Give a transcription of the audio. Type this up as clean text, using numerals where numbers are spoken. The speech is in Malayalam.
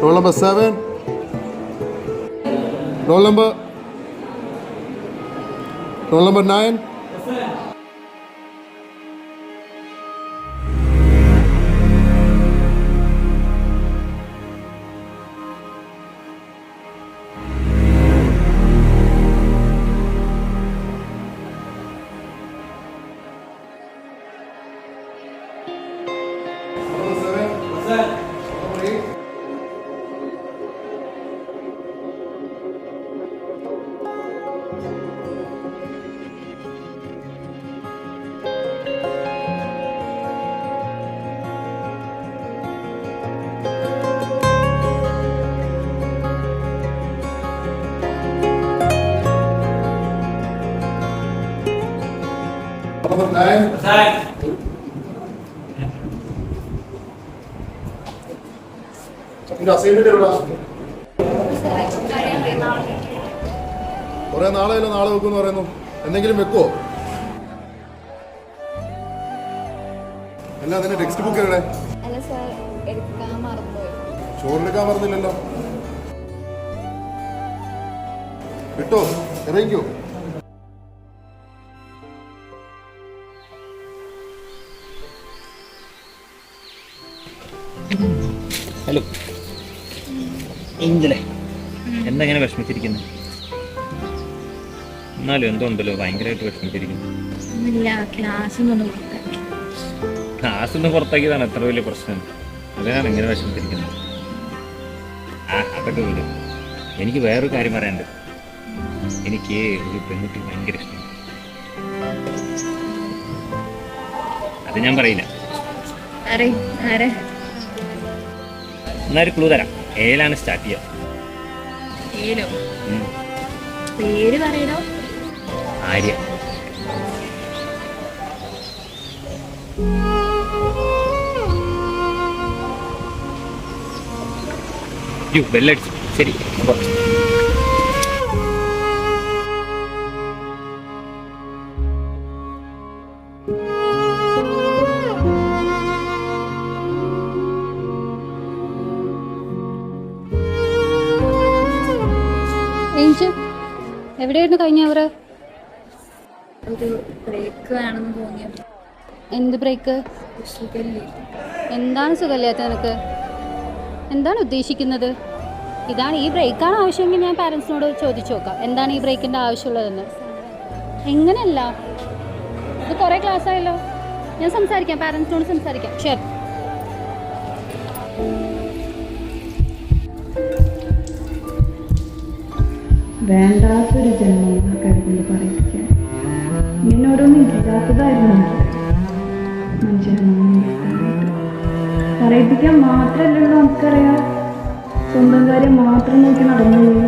Roll number 7. Roll number 9. Number 9. കുറെ നാളെയല്ലോ നാളെ വെക്കുമെന്ന് പറയുന്നു. എന്തെങ്കിലും വെക്കുവോ? അല്ല അതിന്റെ ടെക്സ്റ്റ് ബുക്ക് എവിടെ? ചോറെടുക്കാൻ മറന്നില്ലല്ലോ. കിട്ടോ? ഇറങ്ങിക്കോ. ഹലോ ഏഞ്ചലേ, എന്താ ഇങ്ങനെ വിഷമിച്ചിരിക്കുന്നത്? എന്നാലും എന്തുണ്ടല്ലോ ഭയങ്കരമായിട്ട് വിഷമിച്ചിരിക്കുന്നു. ക്ലാസ് ഒന്ന് പുറത്താക്കിയതാണ് എത്ര വലിയ പ്രശ്നം. അതിനാണ് ഇങ്ങനെ വിഷമിച്ചിരിക്കുന്നത്. അതൊക്കെ വിടും. എനിക്ക് വേറൊരു കാര്യം പറയാനുണ്ട്. എനിക്ക് ഒരു പെൺകുട്ടി ഭയങ്കര ഇഷ്ടമാണ്. അത് ഞാൻ പറയില്ല. എന്നൊരു ക്ലൂ തരാം. ഏലാണ് സ്റ്റാർട്ട് ചെയ്യാം. ആര്യ. ബെല്ലടിച്ചു. ശരി. എവിടെയായിരുന്നു കഴിഞ്ഞവർ? ഒരു ബ്രേക്ക് വേണമെന്ന് തോന്നിയത്. എന്ത് ബ്രേക്ക്? എന്താണ് സുഖമില്ലാത്ത നിനക്ക്? എന്താണ് ഉദ്ദേശിക്കുന്നത്? ഇതാണ് ഈ ബ്രേക്കാണ് ആവശ്യമെങ്കിൽ ഞാൻ പാരൻസിനോട് ചോദിച്ചു നോക്കാം എന്താണ് ഈ ബ്രേക്കിൻ്റെ ആവശ്യമുള്ളതെന്ന്. എങ്ങനെയല്ല, ഇത് കുറേ ക്ലാസ് ആയല്ലോ. ഞാൻ സംസാരിക്കാം, പാരൻസിനോട് സംസാരിക്കാം. ശരി. വേണ്ടാത്തൊരു ജന്മം കരുതി പറയിപ്പിക്കാൻ നിന്നോടൊന്നും ഇല്ലാത്തതായിരുന്നു. മനുഷ്യനെ പറയിപ്പിക്കാൻ മാത്രമല്ലല്ലോ നമുക്കറിയാം. സ്വന്തം കാര്യം മാത്രം നോക്കി നടന്നുള്ളൂ.